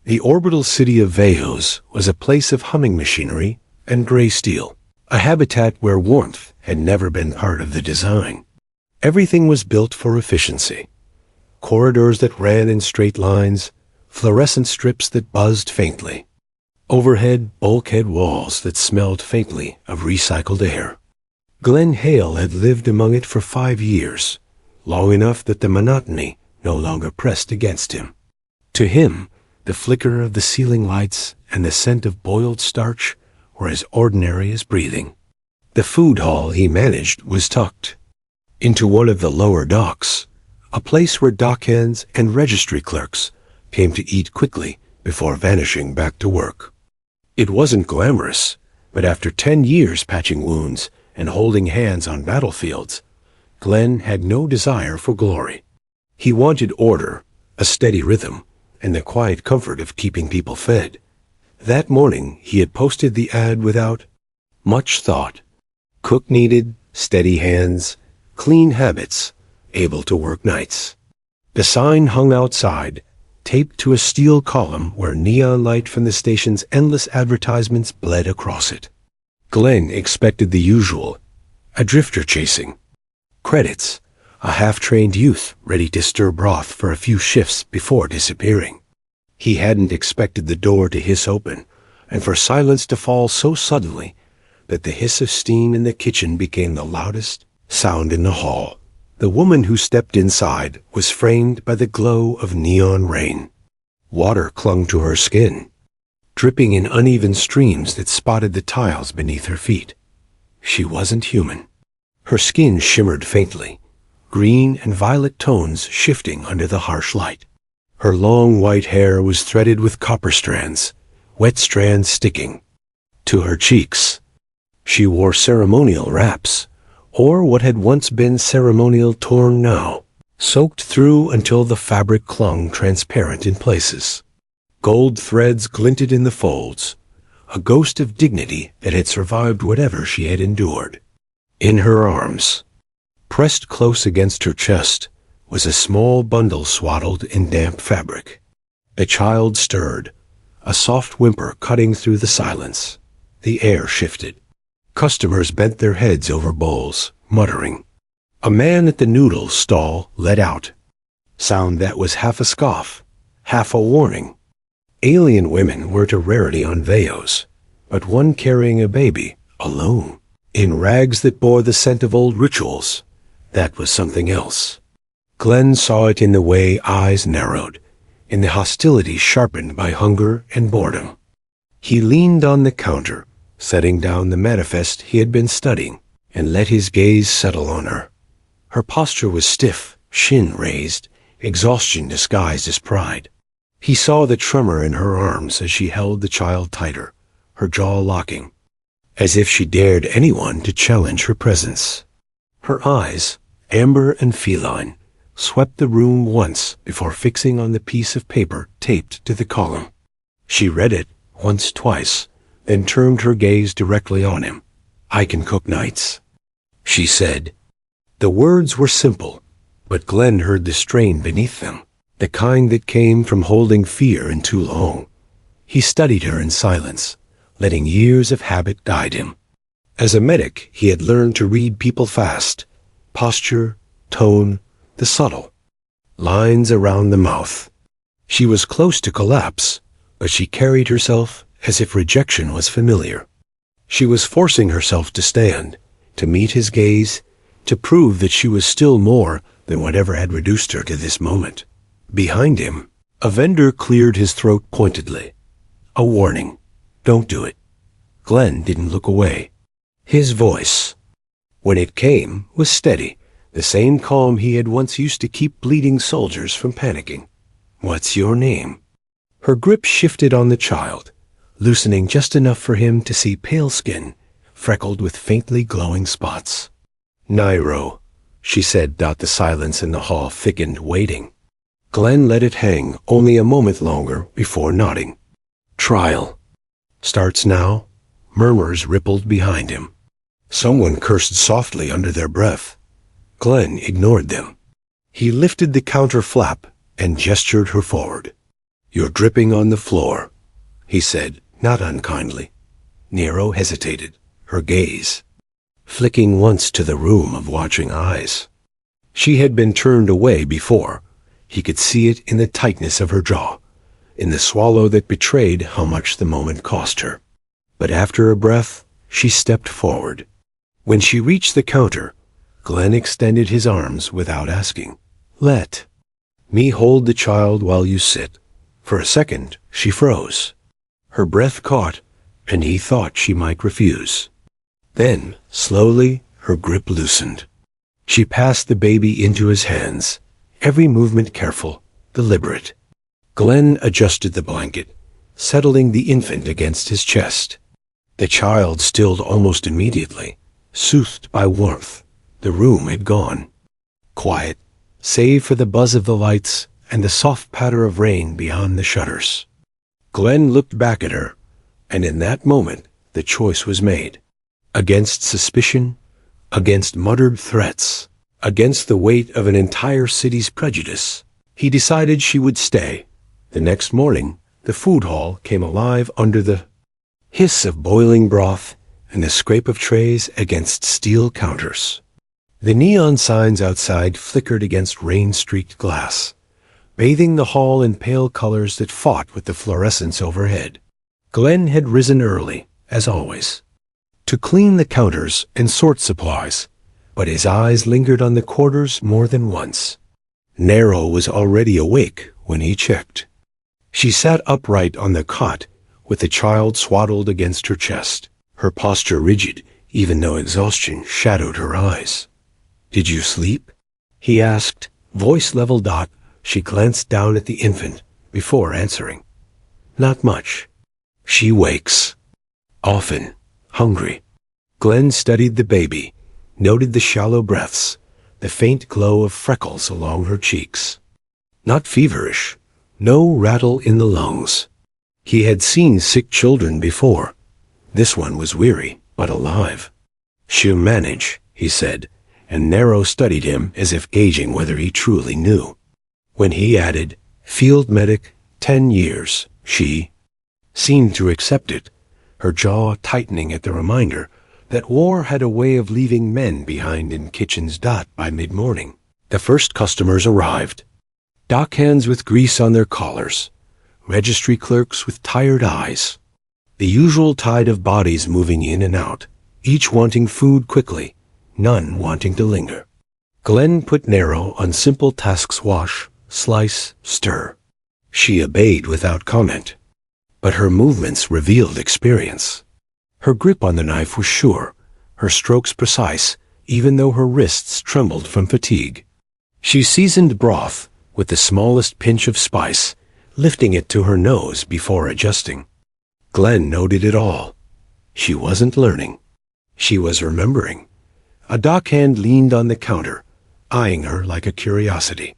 The orbital city of Veos was a place of humming machinery and gray steel, a habitat where warmth had never been part of the design. Everything was built for efficiency. Corridors that ran in straight lines, fluorescent strips that buzzed faintly. Overhead, bulkhead walls that smelled faintly of recycled air. Glenn Hale had lived among it for 5 years, long enough that the monotony no longer pressed against him. To him, the flicker of the ceiling lights and the scent of boiled starch were as ordinary as breathing. The food hall he managed was tucked into one of the lower docks, a place where dockhands and registry clerks came to eat quickly before vanishing back to work. It wasn't glamorous, but after 10 years patching wounds and holding hands on battlefields, Glenn had no desire for glory. He wanted order, a steady rhythm, and the quiet comfort of keeping people fed. That morning he had posted the ad without much thought. Cook needed, steady hands, clean habits, able to work nights. The sign hung outside, taped to a steel column where neon light from the station's endless advertisements bled across it. Glenn expected the usual, a drifter chasing. Credits, a half-trained youth ready to stir broth for a few shifts before disappearing. He hadn't expected the door to hiss open, and for silence to fall so suddenly that the hiss of steam in the kitchen became the loudest sound in the hall. The woman who stepped inside was framed by the glow of neon rain. Water clung to her skin, dripping in uneven streams that spotted the tiles beneath her feet. She wasn't human. Her skin shimmered faintly, green and violet tones shifting under the harsh light. Her long white hair was threaded with copper strands, wet strands sticking to her cheeks. She wore ceremonial wraps, or what had once been ceremonial torn now, soaked through until the fabric clung transparent in places. Gold threads glinted in the folds, a ghost of dignity that had survived whatever she had endured. In her arms, pressed close against her chest, was a small bundle swaddled in damp fabric. A child stirred, a soft whimper cutting through the silence. The air shifted. Customers bent their heads over bowls, muttering. A man at the noodle stall let out sound that was half a scoff, half a warning. Alien women weren't a rarity on Veos, but one carrying a baby, alone, in rags that bore the scent of old rituals, that was something else. Glenn saw it in the way eyes narrowed, in the hostility sharpened by hunger and boredom. He leaned on the counter, setting down the manifest he had been studying, and let his gaze settle on her. Her posture was stiff, shin raised, exhaustion disguised as pride. He saw the tremor in her arms as she held the child tighter, her jaw locking, as if she dared anyone to challenge her presence. Her eyes, amber and feline, swept the room once before fixing on the piece of paper taped to the column. She read it once, twice, then turned her gaze directly on him. "I can cook nights," she said. The words were simple, but Glenn heard the strain beneath them, the kind that came from holding fear in too long. He studied her in silence, letting years of habit guide him. As a medic, he had learned to read people fast, posture, tone, the subtle lines around the mouth. She was close to collapse, but she carried herself as if rejection was familiar. She was forcing herself to stand, to meet his gaze, to prove that she was still more than whatever had reduced her to this moment. Behind him, a vendor cleared his throat pointedly. A warning. Don't do it. Glenn didn't look away. His voice, when it came, was steady, the same calm he had once used to keep bleeding soldiers from panicking. "What's your name?" Her grip shifted on the child, loosening just enough for him to see pale skin, freckled with faintly glowing spots. "Nairo," she said. The silence in the hall thickened, waiting. Glenn let it hang only a moment longer before nodding. "Trial starts now." Murmurs rippled behind him. Someone cursed softly under their breath. Glenn ignored them. He lifted the counter flap and gestured her forward. "You're dripping on the floor," he said, not unkindly. Nero hesitated, her gaze flicking once to the room of watching eyes. She had been turned away before. He could see it in the tightness of her jaw, in the swallow that betrayed how much the moment cost her. But after a breath, she stepped forward. When she reached the counter, Glenn extended his arms without asking. "Let me hold the child while you sit." For a second, she froze. Her breath caught, and he thought she might refuse. Then, slowly, her grip loosened. She passed the baby into his hands, every movement careful, deliberate. Glenn adjusted the blanket, settling the infant against his chest. The child stilled almost immediately, soothed by warmth. The room had gone quiet, save for the buzz of the lights and the soft patter of rain beyond the shutters. Glenn looked back at her, and in that moment the choice was made. Against suspicion, against muttered threats, against the weight of an entire city's prejudice, he decided she would stay. The next morning, the food hall came alive under the hiss of boiling broth and the scrape of trays against steel counters. The neon signs outside flickered against rain-streaked glass, bathing the hall in pale colors that fought with the fluorescence overhead. Glenn had risen early, as always, to clean the counters and sort supplies, but his eyes lingered on the quarters more than once. Nero was already awake when he checked. She sat upright on the cot, with the child swaddled against her chest, her posture rigid, even though exhaustion shadowed her eyes. "Did you sleep?" he asked, voice level. She glanced down at the infant before answering. "Not much. She wakes often, hungry." Glenn studied the baby, noted the shallow breaths, the faint glow of freckles along her cheeks. Not feverish, no rattle in the lungs. He had seen sick children before. This one was weary, but alive. "She'll manage," he said, and Nero studied him as if gauging whether he truly knew. When he added, "Field medic, 10 years, she seemed to accept it, her jaw tightening at the reminder that war had a way of leaving men behind in kitchens. By mid-morning, the first customers arrived. Dockhands with grease on their collars, registry clerks with tired eyes, the usual tide of bodies moving in and out, each wanting food quickly, none wanting to linger. Glenn put Nero on simple tasks: wash, slice, stir. She obeyed without comment, but her movements revealed experience. Her grip on the knife was sure, her strokes precise, even though her wrists trembled from fatigue. She seasoned broth with the smallest pinch of spice, lifting it to her nose before adjusting. Glenn noted it all. She wasn't learning. She was remembering. A dockhand leaned on the counter, eyeing her like a curiosity.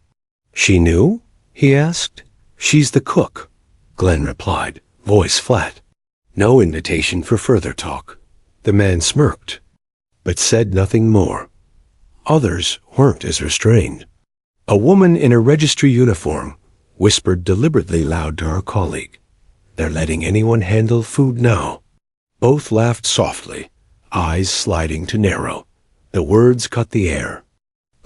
"She knew?" he asked. "She's the cook," Glenn replied, voice flat. No invitation for further talk. The man smirked, but said nothing more. Others weren't as restrained. A woman in a registry uniform whispered deliberately loud to her colleague, "They're letting anyone handle food now." Both laughed softly, eyes sliding to Nero. The words cut the air.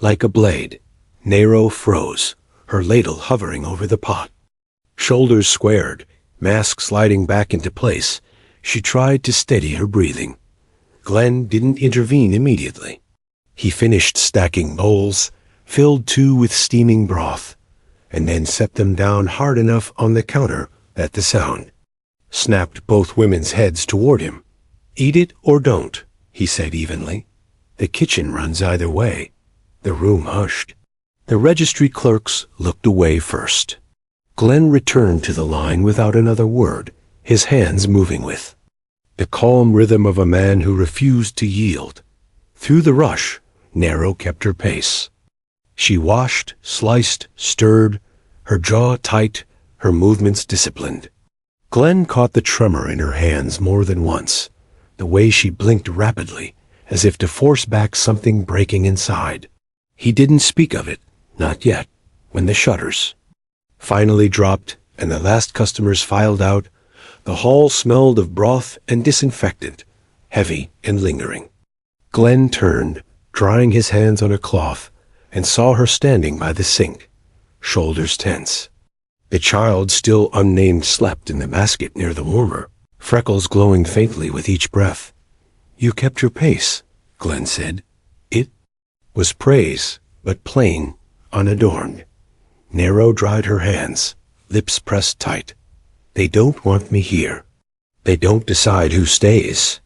Like a blade, Nero froze, her ladle hovering over the pot. Shoulders squared, mask sliding back into place, she tried to steady her breathing. Glenn didn't intervene immediately. He finished stacking bowls, filled 2 with steaming broth, and then set them down hard enough on the counter that the sound snapped both women's heads toward him. "Eat it or don't," he said evenly. "The kitchen runs either way." The room hushed. The registry clerks looked away first. Glenn returned to the line without another word, his hands moving with the calm rhythm of a man who refused to yield. Through the rush, Nero kept her pace. She washed, sliced, stirred, her jaw tight, her movements disciplined. Glenn caught the tremor in her hands more than once, the way she blinked rapidly, as if to force back something breaking inside. He didn't speak of it, not yet, when the shutters finally dropped and the last customers filed out, the hall smelled of broth and disinfectant, heavy and lingering. Glenn turned, drying his hands on a cloth, and saw her standing by the sink, shoulders tense. The child, still unnamed, slept in the basket near the warmer, freckles glowing faintly with each breath. "You kept your pace," Glenn said. It was praise, but plain, unadorned. Nero dried her hands, lips pressed tight. "They don't want me here. They don't decide who stays."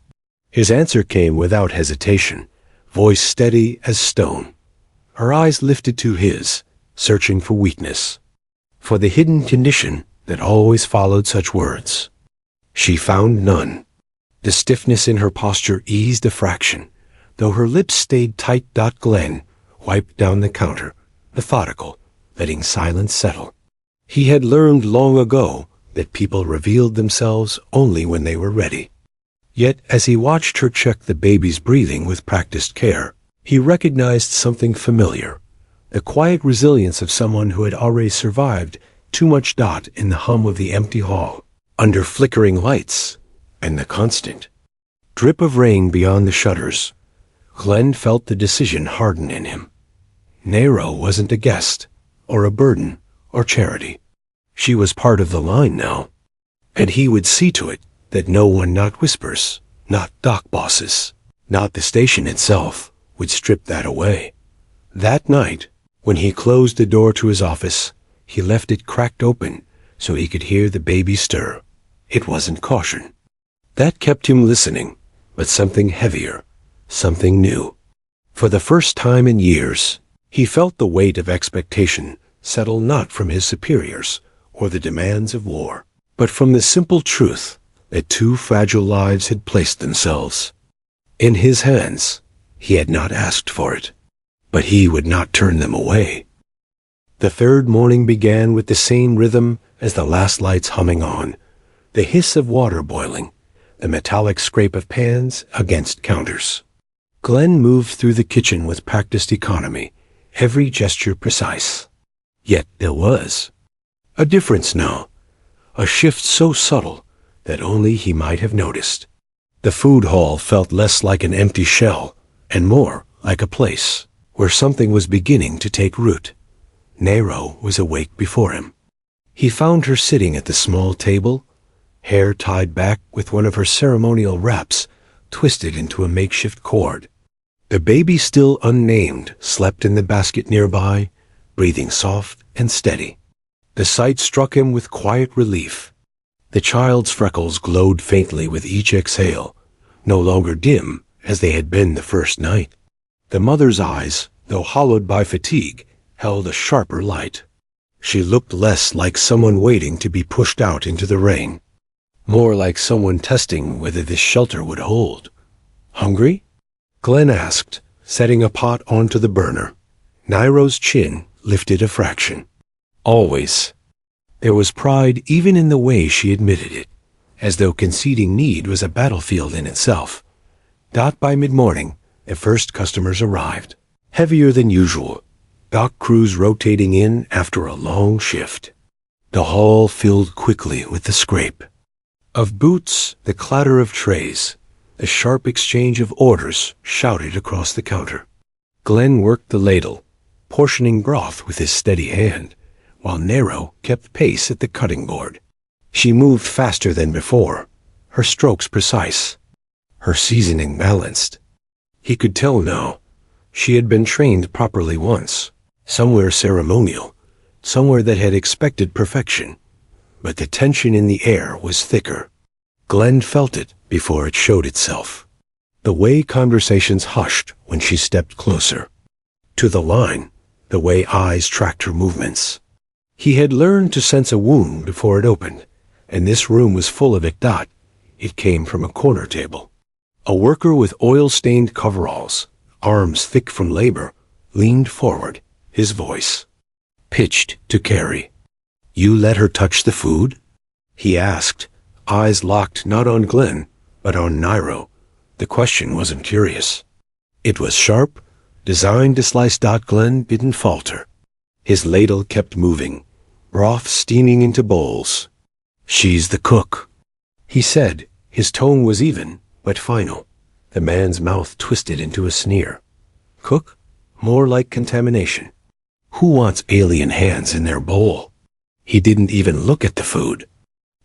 His answer came without hesitation, voice steady as stone. Her eyes lifted to his, searching for weakness, for the hidden condition that always followed such words. She found none. The stiffness in her posture eased a fraction, though her lips stayed tight. Glenn wiped down the counter, methodical, letting silence settle. He had learned long ago that people revealed themselves only when they were ready. Yet, as he watched her check the baby's breathing with practiced care, he recognized something familiar, the quiet resilience of someone who had already survived too much. In the hum of the empty hall, under flickering lights, and the constant drip of rain beyond the shutters, Glenn felt the decision harden in him. Nero wasn't a guest, or a burden, or charity. She was part of the line now, and he would see to it that no one, not whispers, not dock bosses, not the station itself, would strip that away. That night, when he closed the door to his office, he left it cracked open so he could hear the baby stir. It wasn't caution. That kept him listening, but something heavier, something new. For the first time in years, he felt the weight of expectation settle not from his superiors or the demands of war, but from the simple truth that two fragile lives had placed themselves in his hands. He had not asked for it, but he would not turn them away. The third morning began with the same rhythm as the last lights humming on, the hiss of water boiling, the metallic scrape of pans against counters. Glenn moved through the kitchen with practiced economy, every gesture precise. Yet there was a difference now, a shift so subtle that only he might have noticed. The food hall felt less like an empty shell and more like a place where something was beginning to take root. Nero was awake before him. He found her sitting at the small table, hair tied back with one of her ceremonial wraps twisted into a makeshift cord. The baby, still unnamed, slept in the basket nearby, breathing soft and steady. The sight struck him with quiet relief. The child's freckles glowed faintly with each exhale, no longer dim as they had been the first night. The mother's eyes, though hollowed by fatigue, held a sharper light. She looked less like someone waiting to be pushed out into the rain, more like someone testing whether this shelter would hold. "Hungry?" Glenn asked, setting a pot onto the burner. Nero's chin lifted a fraction. "Always." There was pride even in the way she admitted it, as though conceding need was a battlefield in itself. By mid-morning, the first customers arrived, heavier than usual, dock crews rotating in after a long shift. The hall filled quickly with the scrape of boots, the clatter of trays, the sharp exchange of orders shouted across the counter. Glenn worked the ladle, portioning broth with his steady hand, while Nero kept pace at the cutting board. She moved faster than before, her strokes precise, her seasoning balanced. He could tell now. She had been trained properly once, somewhere ceremonial, somewhere that had expected perfection. But the tension in the air was thicker. Glenn felt it before it showed itself. The way conversations hushed when she stepped closer to the line, the way eyes tracked her movements. He had learned to sense a wound before it opened, and this room was full of it. It came from a corner table. A worker with oil-stained coveralls, arms thick from labor, leaned forward, his voice pitched to carry. "You let her touch the food?" he asked, eyes locked not on Glenn, but on Nero. The question wasn't curious. It was sharp, designed to slice. Glenn didn't falter. His ladle kept moving, broth steaming into bowls. "She's the cook," he said. His tone was even, but final. The man's mouth twisted into a sneer. Cook? More like contamination. Who wants alien hands in their bowl? He didn't even look at the food.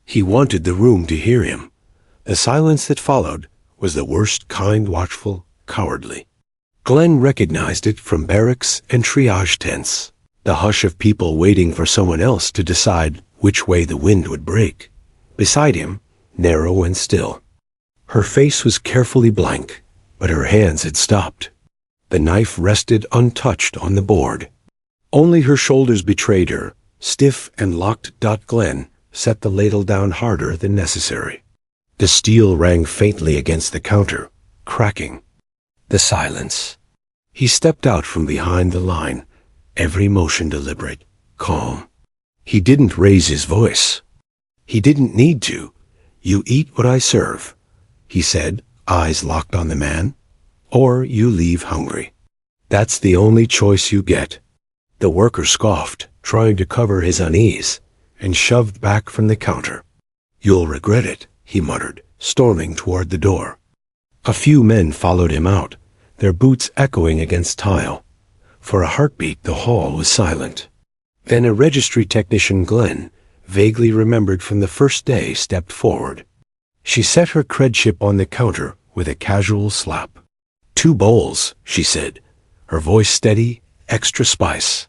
He wanted the room to hear him. The silence that followed was the worst kind, watchful, cowardly. Glenn recognized it from barracks and triage tents. The hush of people waiting for someone else to decide which way the wind would break. Beside him, narrow and still. Her face was carefully blank, but her hands had stopped. The knife rested untouched on the board. Only her shoulders betrayed her, stiff and locked. Glenn set the ladle down harder than necessary. The steel rang faintly against the counter, cracking. The silence. He stepped out from behind the line, every motion deliberate, calm. He didn't raise his voice. He didn't need to. "You eat what I serve," he said, eyes locked on the man. "Or you leave hungry. That's the only choice you get." The worker scoffed, trying to cover his unease, and shoved back from the counter. "You'll regret it," he muttered, storming toward the door. A few men followed him out, their boots echoing against tile. For a heartbeat, the hall was silent. Then a registry technician Glenn, vaguely remembered from the first day, stepped forward. She set her cred chip on the counter with a casual slap. "2 bowls," she said, her voice steady, extra spice.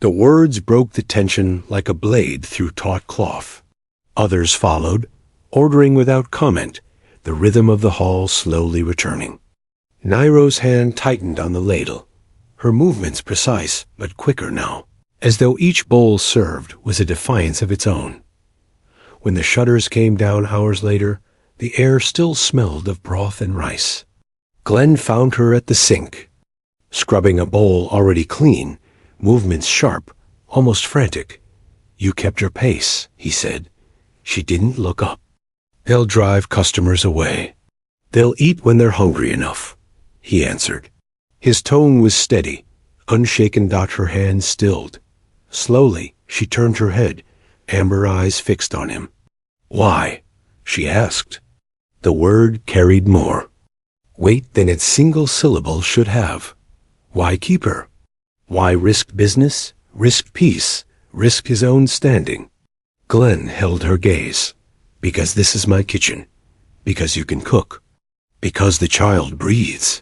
The words broke the tension like a blade through taut cloth. Others followed, ordering without comment, the rhythm of the hall slowly returning. Nairo's hand tightened on the ladle, her movements precise but quicker now, as though each bowl served was a defiance of its own. When the shutters came down hours later, the air still smelled of broth and rice. Glenn found her at the sink, scrubbing a bowl already clean, movements sharp, almost frantic. "You kept your pace," he said. She didn't look up. "They'll drive customers away. They'll eat when they're hungry enough," he answered. His tone was steady, unshaken. Her hands stilled. Slowly, she turned her head, amber eyes fixed on him. "Why?" she asked. The word carried more weight than its single syllable should have. Why keep her? Why risk business, risk peace, risk his own standing? Glenn held her gaze. "Because this is my kitchen. Because you can cook. Because the child breathes."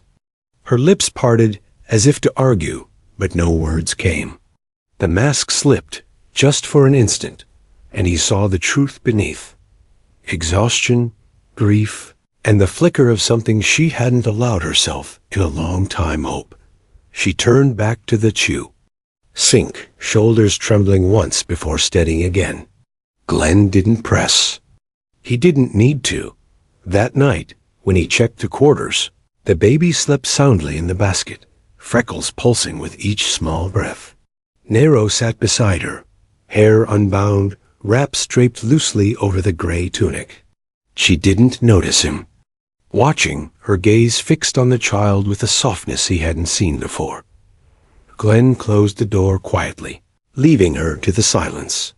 Her lips parted as if to argue, but no words came. The mask slipped, just for an instant, and he saw the truth beneath. Exhaustion, grief, and the flicker of something she hadn't allowed herself in a long time. Hope. She turned back to the chew. Sink, shoulders trembling once before steadying again. Glenn didn't press. He didn't need to. That night, when he checked the quarters, the baby slept soundly in the basket, freckles pulsing with each small breath. Nero sat beside her, hair unbound, wraps draped loosely over the gray tunic. She didn't notice him. Watching, her gaze fixed on the child with a softness he hadn't seen before. Glenn closed the door quietly, leaving her to the silence.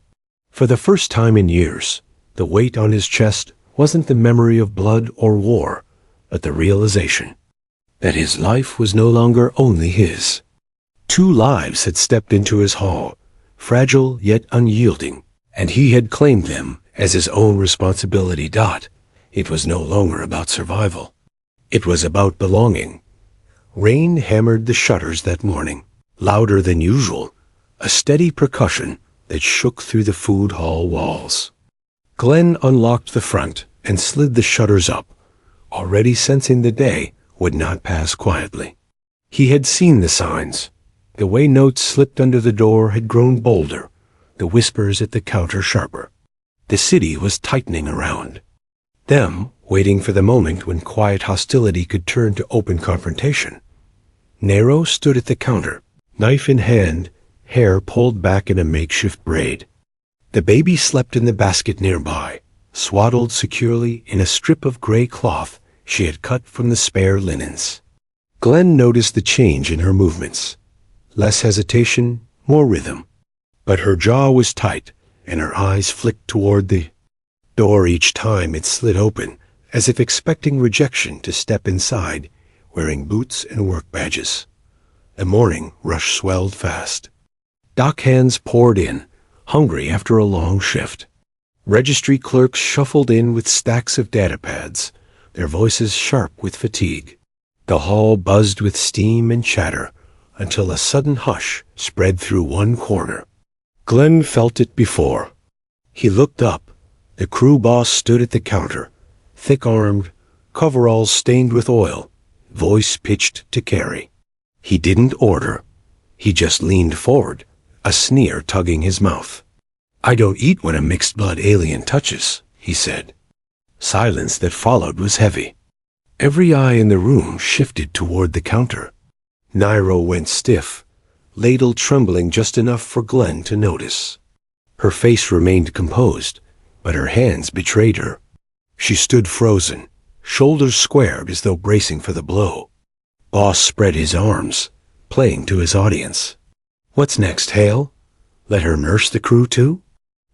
For the first time in years, the weight on his chest wasn't the memory of blood or war, but the realization that his life was no longer only his. 2 lives had stepped into his hall, fragile yet unyielding, and he had claimed them as his own responsibility. It was no longer about survival. It was about belonging. Rain hammered the shutters that morning, louder than usual, a steady percussion that shook through the food hall walls. Glenn unlocked the front and slid the shutters up, already sensing the day would not pass quietly. He had seen the signs. The way notes slipped under the door had grown bolder, the whispers at the counter sharper. The city was tightening around them, waiting for the moment when quiet hostility could turn to open confrontation. Nero stood at the counter, knife in hand, hair pulled back in a makeshift braid. The baby slept in the basket nearby, swaddled securely in a strip of gray cloth she had cut from the spare linens. Glenn noticed the change in her movements. Less hesitation, more rhythm. But her jaw was tight, and her eyes flicked toward the door each time it slid open, as if expecting rejection to step inside, wearing boots and work badges. The morning rush swelled fast. Dock hands poured in, hungry after a long shift. Registry clerks shuffled in with stacks of data pads, their voices sharp with fatigue. The hall buzzed with steam and chatter, until a sudden hush spread through one corner. Glenn felt it before. He looked up. The crew boss stood at the counter, thick-armed, coveralls stained with oil, voice pitched to carry. He didn't order. He just leaned forward, a sneer tugging his mouth. "I don't eat when a mixed-blood alien touches," he said. Silence that followed was heavy. Every eye in the room shifted toward the counter. Nairo went stiff, ladle trembling just enough for Glenn to notice. Her face remained composed, but her hands betrayed her. She stood frozen, shoulders squared as though bracing for the blow. Boss spread his arms, playing to his audience. "What's next, Hale? Let her nurse the crew too?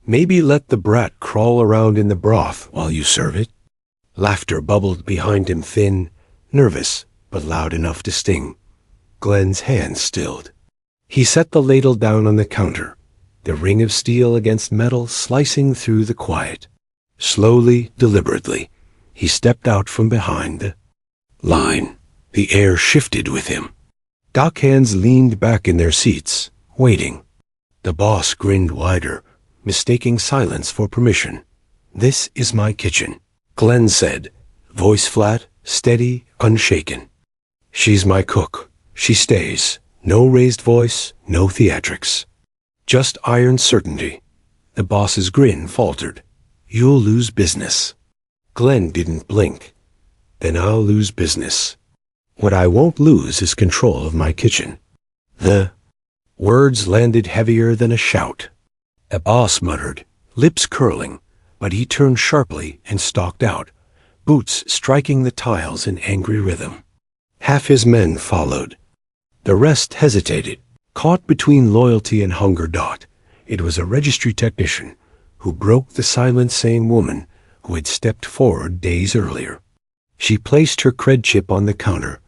Maybe let the brat crawl around in the broth while you serve it?" Laughter bubbled behind him, thin, nervous, but loud enough to sting. Glenn's hands stilled. He set the ladle down on the counter, the ring of steel against metal slicing through the quiet. Slowly, deliberately, he stepped out from behind the line. The air shifted with him. Dock hands leaned back in their seats, waiting. The boss grinned wider, mistaking silence for permission. "This is my kitchen," Glenn said, voice flat, steady, unshaken. "She's my cook. She stays. No raised voice, no theatrics. Just iron certainty." The boss's grin faltered. "You'll lose business." Glenn didn't blink. "Then I'll lose business. What I won't lose is control of my kitchen." The words landed heavier than a shout. The boss muttered, lips curling, but he turned sharply and stalked out, boots striking the tiles in angry rhythm. Half his men followed. The rest hesitated, caught between loyalty and hunger. It was a registry technician who broke the silence, same woman who had stepped forward days earlier. She placed her cred chip on the counter,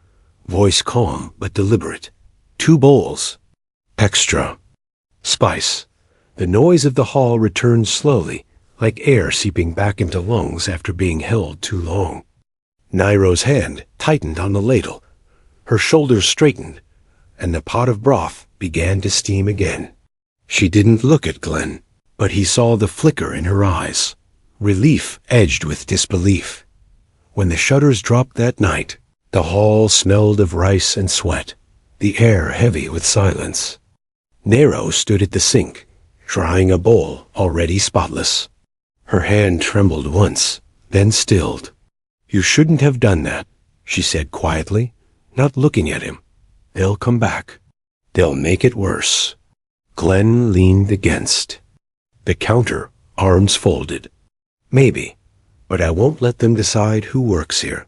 voice calm but deliberate. "2 bowls. Extra. Spice." The noise of the hall returned slowly, like air seeping back into lungs after being held too long. Nairo's hand tightened on the ladle. Her shoulders straightened, and the pot of broth began to steam again. She didn't look at Glenn, but he saw the flicker in her eyes, relief edged with disbelief. When the shutters dropped that night, the hall smelled of rice and sweat, the air heavy with silence. Nairo stood at the sink, drying a bowl already spotless. Her hand trembled once, then stilled. "You shouldn't have done that," she said quietly, not looking at him. "They'll come back. They'll make it worse." Glenn leaned against the counter, arms folded. "Maybe, but I won't let them decide who works here."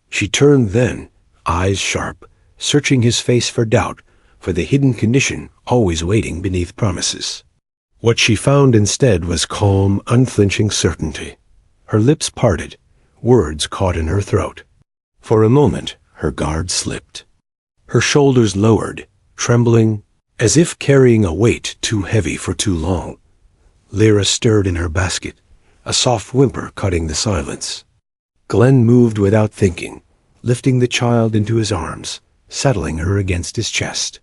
She turned then, eyes sharp, searching his face for doubt, for the hidden condition always waiting beneath promises. What she found instead was calm, unflinching certainty. Her lips parted, words caught in her throat. For a moment, her guard slipped. Her shoulders lowered, trembling, as if carrying a weight too heavy for too long. Lyra stirred in her basket, a soft whimper cutting the silence. Glenn moved without thinking, lifting the child into his arms, settling her against his chest.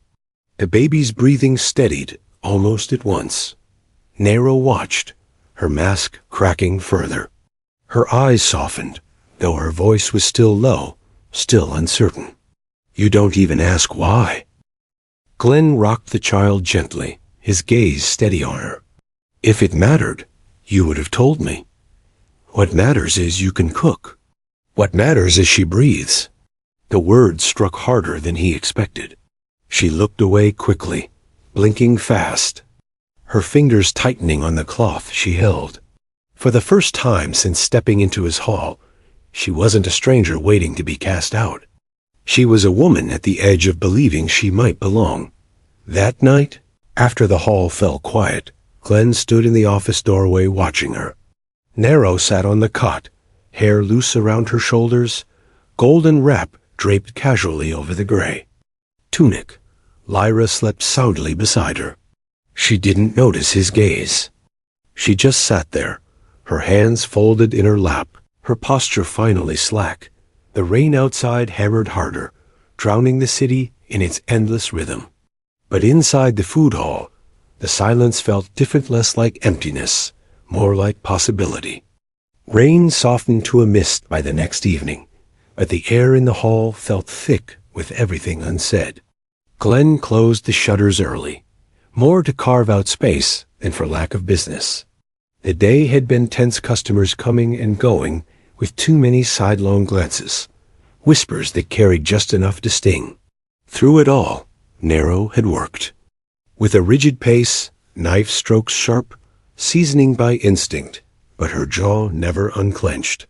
The baby's breathing steadied almost at once. Nairo watched, her mask cracking further. Her eyes softened, though her voice was still low, still uncertain. "You don't even ask why." Glenn rocked the child gently, his gaze steady on her. "If it mattered, you would have told me. What matters is you can cook. What matters is she breathes." The words struck harder than he expected. She looked away quickly, blinking fast, her fingers tightening on the cloth she held. For the first time since stepping into his hall, she wasn't a stranger waiting to be cast out. She was a woman at the edge of believing she might belong. That night, After the hall fell quiet, Glenn stood in the office doorway watching her. Nero sat on the cot, hair loose around her shoulders, golden wrap draped casually over the gray tunic. Lyra slept soundly beside her. She didn't notice his gaze. She just sat there, her hands folded in her lap, her posture finally slack. The rain outside hammered harder, drowning the city in its endless rhythm. But inside the food hall, the silence felt different, less like emptiness, more like possibility. Rain softened to a mist by the next evening, but the air in the hall felt thick with everything unsaid. Glenn closed the shutters early, more to carve out space than for lack of business. The day had been tense, customers coming and going with too many sidelong glances, whispers that carried just enough to sting. Through it all, Nero had worked. With a rigid pace, knife strokes sharp, seasoning by instinct, but her jaw never unclenched.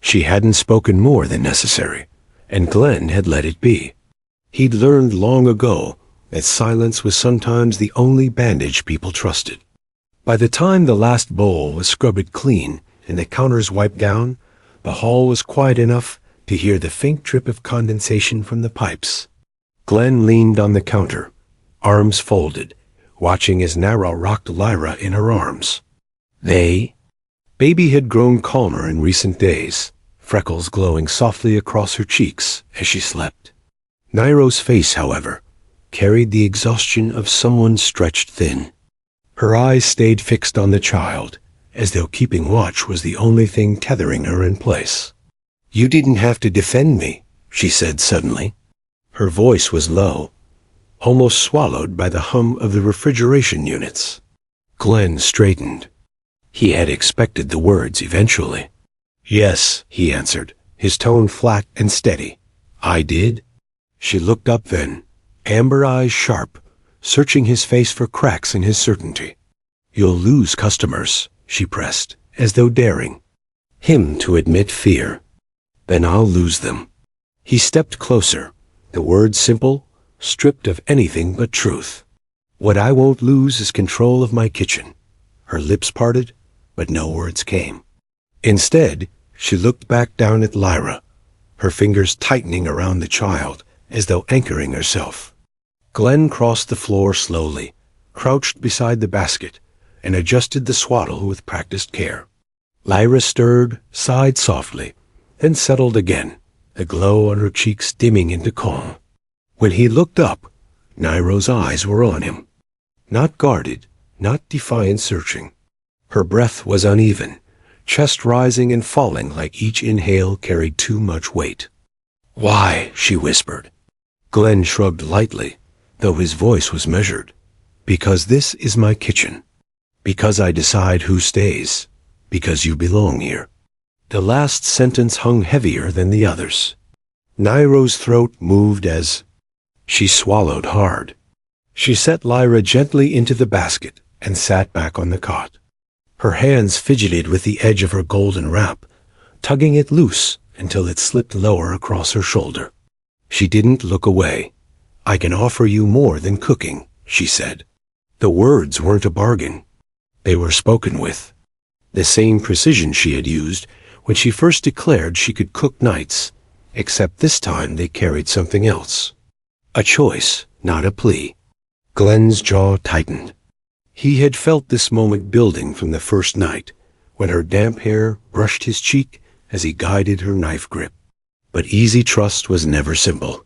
She hadn't spoken more than necessary, and Glenn had let it be. He'd learned long ago that silence was sometimes the only bandage people trusted. By the time the last bowl was scrubbed clean and the counters wiped down, the hall was quiet enough to hear the faint drip of condensation from the pipes. Glenn leaned on the counter, arms folded, watching as Nero rocked Lyra in her arms. Baby had grown calmer in recent days, freckles glowing softly across her cheeks as she slept. Nero's face, however, carried the exhaustion of someone stretched thin. Her eyes stayed fixed on the child, as though keeping watch was the only thing tethering her in place. "You didn't have to defend me," she said suddenly. Her voice was low, almost swallowed by the hum of the refrigeration units. Glenn straightened. He had expected the words eventually. "Yes," he answered, his tone flat and steady. "I did." She looked up then, amber eyes sharp, searching his face for cracks in his certainty. "You'll lose customers," she pressed, as though daring him to admit fear. "Then I'll lose them." He stepped closer, the words simple, stripped of anything but truth. "What I won't lose is control of my kitchen." Her lips parted, but no words came. Instead, she looked back down at Lyra, her fingers tightening around the child, as though anchoring herself. Glenn crossed the floor slowly, crouched beside the basket, and adjusted the swaddle with practiced care. Lyra stirred, sighed softly, then settled again, the glow on her cheeks dimming into calm. When he looked up, Nero's eyes were on him. Not guarded, not defiant searching. Her breath was uneven, chest rising and falling like each inhale carried too much weight. "Why?" she whispered. Glenn shrugged lightly, though his voice was measured. "Because this is my kitchen. Because I decide who stays. Because you belong here." The last sentence hung heavier than the others. Nero's throat moved as she swallowed hard. She set Lyra gently into the basket and sat back on the cot. Her hands fidgeted with the edge of her golden wrap, tugging it loose until it slipped lower across her shoulder. She didn't look away. "I can offer you more than cooking," she said. The words weren't a bargain. They were spoken with the same precision she had used when she first declared she could cook nights, except this time they carried something else. A choice, not a plea. Glenn's jaw tightened. He had felt this moment building from the first night, when her damp hair brushed his cheek as he guided her knife grip. But easy trust was never simple.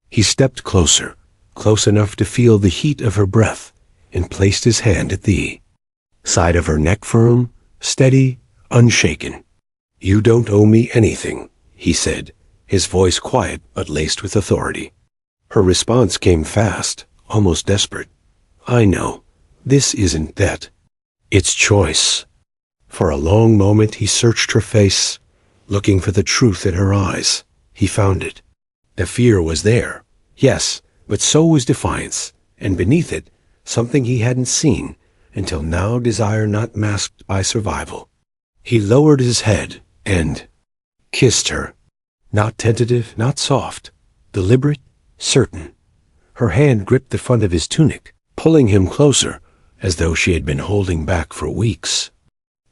He stepped closer, close enough to feel the heat of her breath, and placed his hand at the side of her neck, firm, steady, unshaken. "You don't owe me anything," he said, his voice quiet but laced with authority. Her response came fast, almost desperate. "I know. This isn't debt. It's choice." For a long moment he searched her face, looking for the truth in her eyes. He found it. The fear was there, yes, but so was defiance, and beneath it, something he hadn't seen until now, desire not masked by survival. He lowered his head and kissed her. Not tentative, not soft, deliberate, certain. Her hand gripped the front of his tunic, pulling him closer, as though she had been holding back for weeks.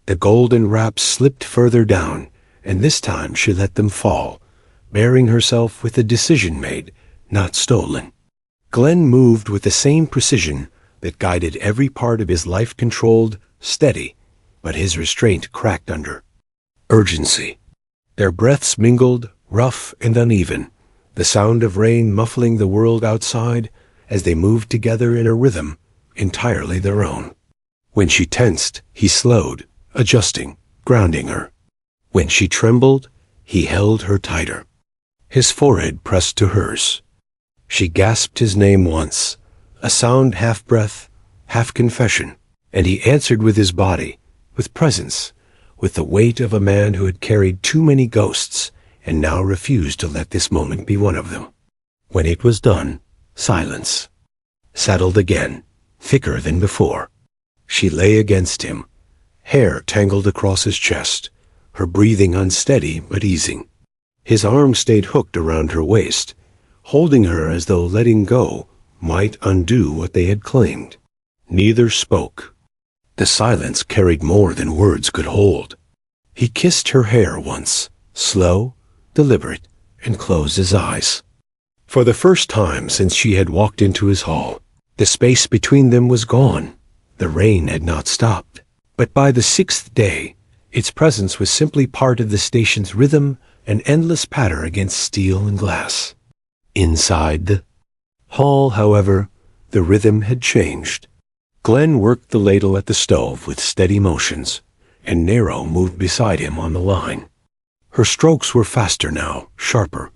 The golden wraps slipped further down, and this time she let them fall, bearing herself with a decision made, not stolen. Glenn moved with the same precision that guided every part of his life, controlled, steady, but his restraint cracked under urgency. Their breaths mingled, rough and uneven, the sound of rain muffling the world outside as they moved together in a rhythm entirely their own. When she tensed, he slowed, adjusting, grounding her. When she trembled, he held her tighter. His forehead pressed to hers. She gasped his name once, a sound half breath, half confession, and he answered with his body, with presence, with the weight of a man who had carried too many ghosts and now refused to let this moment be one of them. When it was done, silence settled again, thicker than before. She lay against him, hair tangled across his chest, her breathing unsteady but easing. His arm stayed hooked around her waist, holding her as though letting go might undo what they had claimed. Neither spoke. The silence carried more than words could hold. He kissed her hair once, slow, deliberate, and closed his eyes. For the first time since she had walked into his hall, the space between them was gone. The rain had not stopped. But by the 6th day, its presence was simply part of the station's rhythm, an endless patter against steel and glass. Inside the hall, however, the rhythm had changed. Glenn worked the ladle at the stove with steady motions, and Nero moved beside him on the line. Her strokes were faster now, sharper,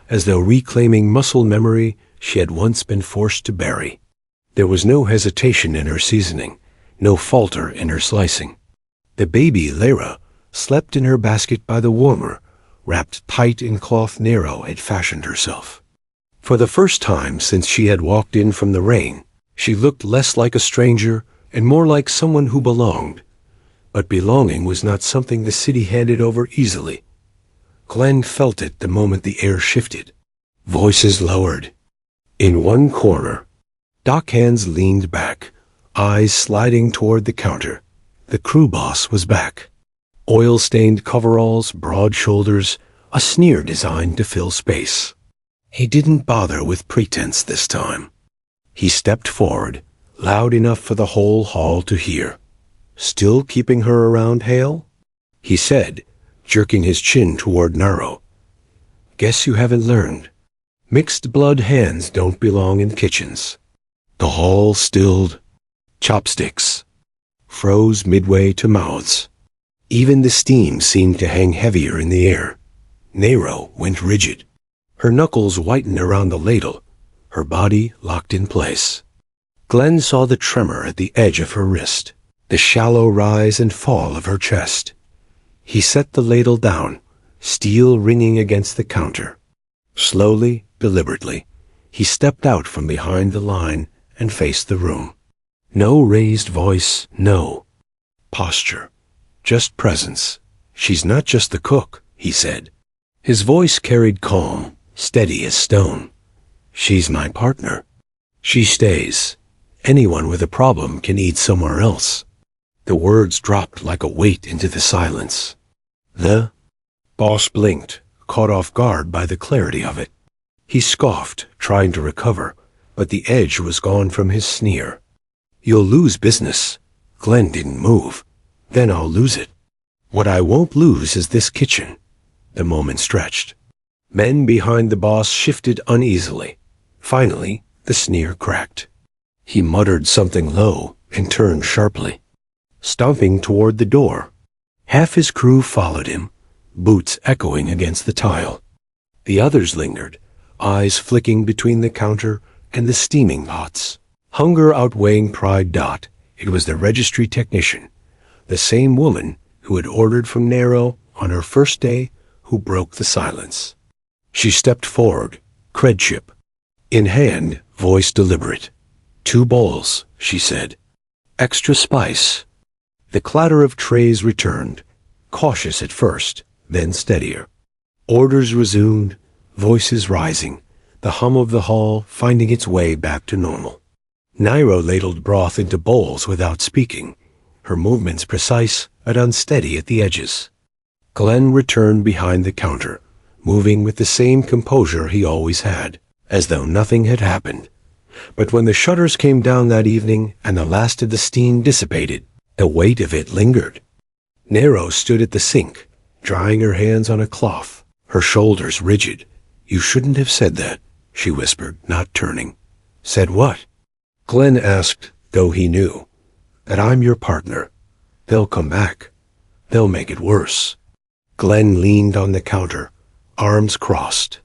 as though reclaiming muscle memory she had once been forced to bury. There was no hesitation in her seasoning, no falter in her slicing. The baby, Lyra, slept in her basket by the warmer, wrapped tight in cloth Nero had fashioned herself. For the first time since she had walked in from the rain, she looked less like a stranger and more like someone who belonged. But belonging was not something the city handed over easily. Glenn felt it the moment the air shifted. Voices lowered. In one corner, dockhands leaned back, eyes sliding toward the counter. The crew boss was back. Oil-stained coveralls, broad shoulders, a sneer designed to fill space. He didn't bother with pretense this time. He stepped forward, loud enough for the whole hall to hear. "Still keeping her around, Hale?" he said, jerking his chin toward Nero. "Guess you haven't learned. Mixed blood hands don't belong in kitchens." The hall stilled. Chopsticks froze midway to mouths. Even the steam seemed to hang heavier in the air. Nero went rigid. Her knuckles whitened around the ladle, her body locked in place. Glenn saw the tremor at the edge of her wrist, the shallow rise and fall of her chest. He set the ladle down, steel ringing against the counter. Slowly, deliberately, he stepped out from behind the line and faced the room. No raised voice, no posture, just presence. "She's not just the cook," he said. His voice carried calm, steady as stone. "She's my partner. She stays. Anyone with a problem can eat somewhere else." The words dropped like a weight into the silence. The boss blinked, caught off guard by the clarity of it. He scoffed, trying to recover, but the edge was gone from his sneer. "You'll lose business." Glenn didn't move. "Then I'll lose it." "What I won't lose is this kitchen." The moment stretched. Men behind the boss shifted uneasily. Finally, the sneer cracked. He muttered something low and turned sharply, stomping toward the door. Half his crew followed him, boots echoing against the tile. The others lingered, eyes flicking between the counter and the steaming pots. Hunger outweighing pride. It was the registry technician, the same woman who had ordered from Nero on her first day, who broke the silence. She stepped forward, credship in hand, voice deliberate. "2 bowls," she said. "Extra spice." The clatter of trays returned, cautious at first, then steadier. Orders resumed, voices rising, the hum of the hall finding its way back to normal. Nairo ladled broth into bowls without speaking, her movements precise and unsteady at the edges. Glenn returned behind the counter, moving with the same composure he always had, as though nothing had happened. But when the shutters came down that evening and the last of the steam dissipated, the weight of it lingered. Nairo stood at the sink, drying her hands on a cloth, her shoulders rigid. "You shouldn't have said that," she whispered, not turning. "Said what?" Glenn asked, though he knew. "That I'm your partner. They'll come back. They'll make it worse." Glenn leaned on the counter, arms crossed.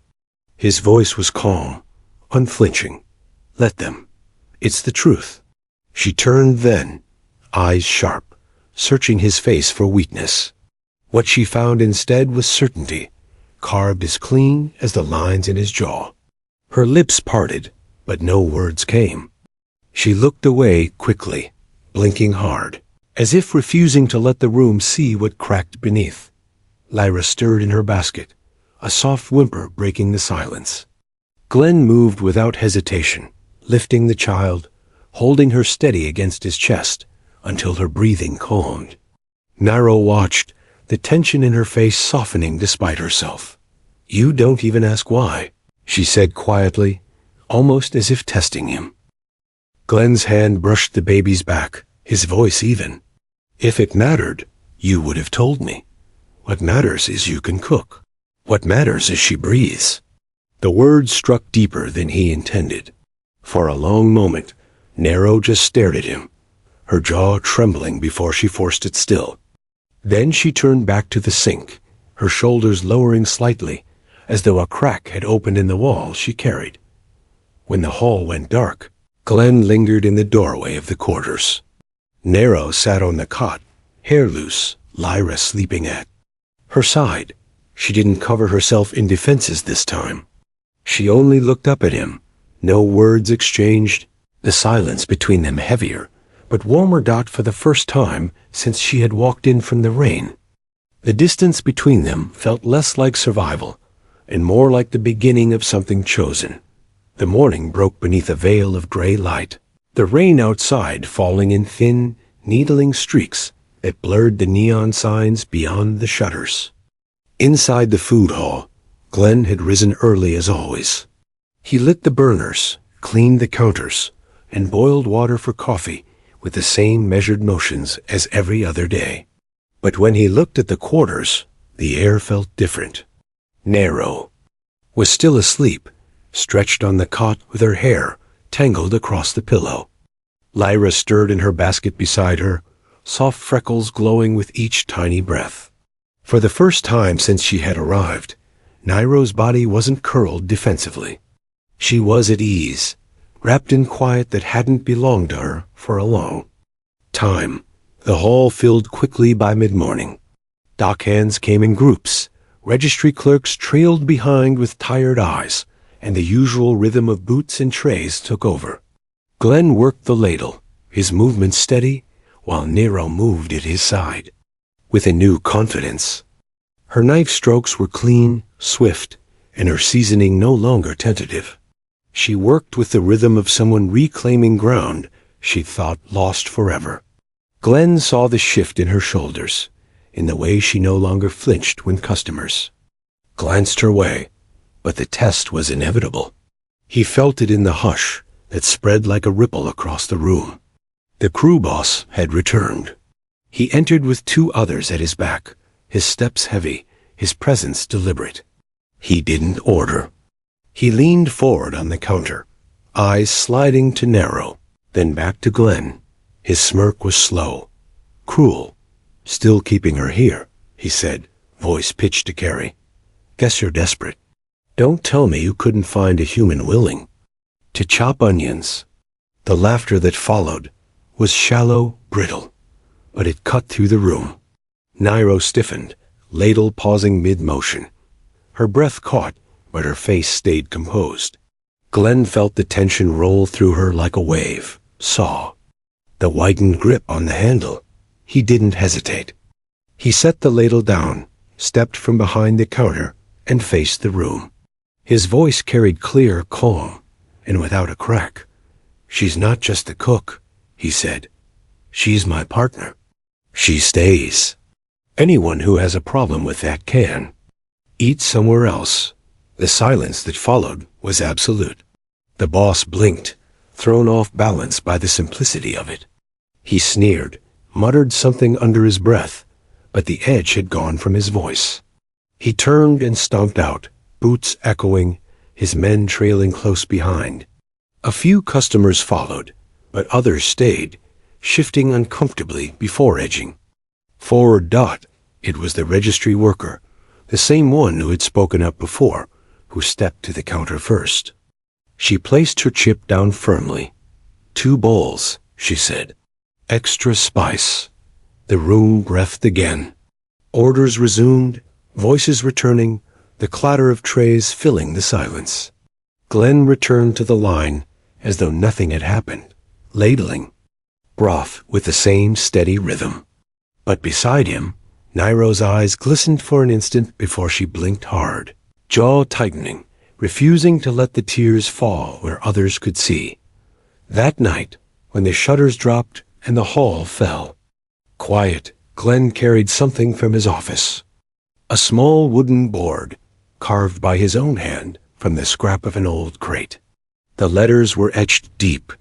His voice was calm, unflinching. "Let them. It's the truth." She turned then, eyes sharp, searching his face for weakness. What she found instead was certainty, carved as clean as the lines in his jaw. Her lips parted, but no words came. She looked away quickly, blinking hard, as if refusing to let the room see what cracked beneath. Lyra stirred in her basket, a soft whimper breaking the silence. Glenn moved without hesitation, lifting the child, holding her steady against his chest until her breathing calmed. Nairo watched, the tension in her face softening despite herself. "You don't even ask why," she said quietly, almost as if testing him. Glenn's hand brushed the baby's back, his voice even. "If it mattered, you would have told me. What matters is you can cook. What matters is she breathes." The words struck deeper than he intended. For a long moment, Nairo just stared at him, her jaw trembling before she forced it still. Then she turned back to the sink, her shoulders lowering slightly, as though a crack had opened in the wall she carried. When the hall went dark, Glenn lingered in the doorway of the quarters. Nairo sat on the cot, hair loose, Lyra sleeping at her side. She didn't cover herself in defenses this time. She only looked up at him, no words exchanged, the silence between them heavier, but warmer dot for the first time since she had walked in from the rain. The distance between them felt less like survival, and more like the beginning of something chosen. The morning broke beneath a veil of gray light, the rain outside falling in thin, needling streaks that blurred the neon signs beyond the shutters. Inside the food hall, Glenn had risen early as always. He lit the burners, cleaned the counters, and boiled water for coffee with the same measured motions as every other day. But when he looked at the quarters, the air felt different. Nairo was still asleep, stretched on the cot with her hair tangled across the pillow. Lyra stirred in her basket beside her, soft freckles glowing with each tiny breath. For the first time since she had arrived, Nairo's body wasn't curled defensively. She was at ease, wrapped in quiet that hadn't belonged to her for a long time. The hall filled quickly by mid-morning. Dockhands came in groups, registry clerks trailed behind with tired eyes, and the usual rhythm of boots and trays took over. Glenn worked the ladle, his movements steady, while Nairo moved at his side, with a new confidence. Her knife strokes were clean, swift, and her seasoning no longer tentative. She worked with the rhythm of someone reclaiming ground she thought lost forever. Glenn saw the shift in her shoulders, in the way she no longer flinched when customers glanced her way, but the test was inevitable. He felt it in the hush that spread like a ripple across the room. The crew boss had returned. He entered with two others at his back, his steps heavy, his presence deliberate. He didn't order. He leaned forward on the counter, eyes sliding to Nairo, then back to Glenn. His smirk was slow, cruel. "Still keeping her here," he said, voice pitched to Carrie. "Guess you're desperate. Don't tell me you couldn't find a human willing to chop onions." The laughter that followed was shallow, brittle, but it cut through the room. Nairo stiffened, ladle pausing mid-motion. Her breath caught, but her face stayed composed. Glenn felt the tension roll through her like a wave, saw the whitened grip on the handle. He didn't hesitate. He set the ladle down, stepped from behind the counter, and faced the room. His voice carried clear calm, and without a crack. "She's not just the cook," he said. "She's my partner. She stays. Anyone who has a problem with that can eat somewhere else." The silence that followed was absolute. The boss blinked, thrown off balance by the simplicity of it. He sneered, muttered something under his breath, but the edge had gone from his voice. He turned and stomped out, boots echoing, his men trailing close behind. A few customers followed, but others stayed, shifting uncomfortably before edging. Forward Dot, it was the registry worker, the same one who had spoken up before, who stepped to the counter first. She placed her chip down firmly. "2 bowls," she said. "Extra spice." The room breathed again. Orders resumed, voices returning, the clatter of trays filling the silence. Glenn returned to the line as though nothing had happened, ladling broth with the same steady rhythm. But beside him, Nairo's eyes glistened for an instant before she blinked hard, jaw tightening, refusing to let the tears fall where others could see. That night, when the shutters dropped and the hall fell, quiet, Glenn carried something from his office. A small wooden board, carved by his own hand from the scrap of an old crate. The letters were etched deep,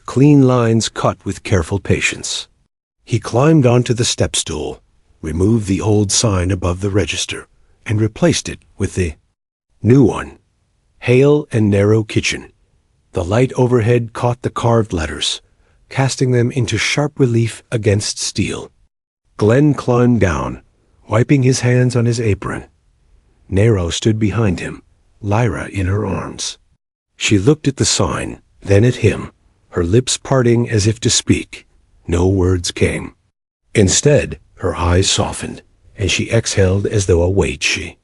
clean lines cut with careful patience. He climbed onto the step stool, removed the old sign above the register, and replaced it with the new one. Hale and Narrow Kitchen. The light overhead caught the carved letters, casting them into sharp relief against steel. Glenn climbed down, wiping his hands on his apron. Narrow stood behind him, Lyra in her arms. She looked at the sign, then at him, her lips parting as if to speak. No words came. Instead, her eyes softened, and she exhaled as though a weight she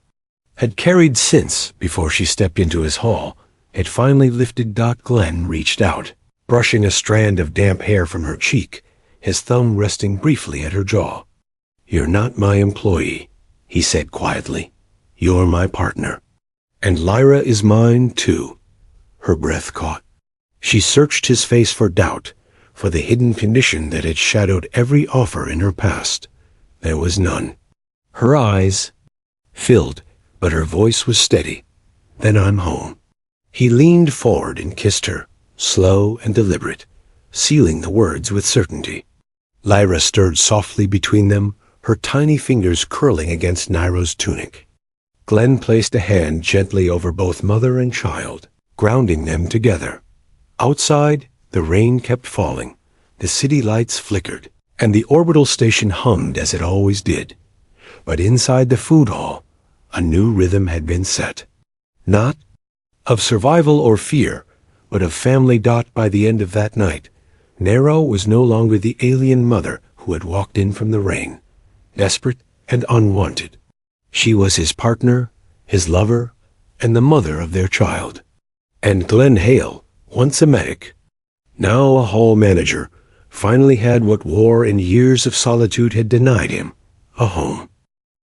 had carried since, before she stepped into his hall, had finally lifted. Glenn reached out, brushing a strand of damp hair from her cheek, his thumb resting briefly at her jaw. "You're not my employee," he said quietly. "You're my partner. And Lyra is mine, too." Her breath caught. She searched his face for doubt, for the hidden condition that had shadowed every offer in her past. There was none. Her eyes filled, but her voice was steady. "Then I'm home." He leaned forward and kissed her, slow and deliberate, sealing the words with certainty. Lyra stirred softly between them, her tiny fingers curling against Nairo's tunic. Glenn placed a hand gently over both mother and child, grounding them together. Outside, the rain kept falling, the city lights flickered, and the orbital station hummed as it always did. But inside the food hall, a new rhythm had been set. Not of survival or fear, but of family. By the end of that night, Narrow was no longer the alien mother who had walked in from the rain, desperate and unwanted. She was his partner, his lover, and the mother of their child. And Glenn Hale, once a medic, now a hall manager, finally had what war and years of solitude had denied him, a home.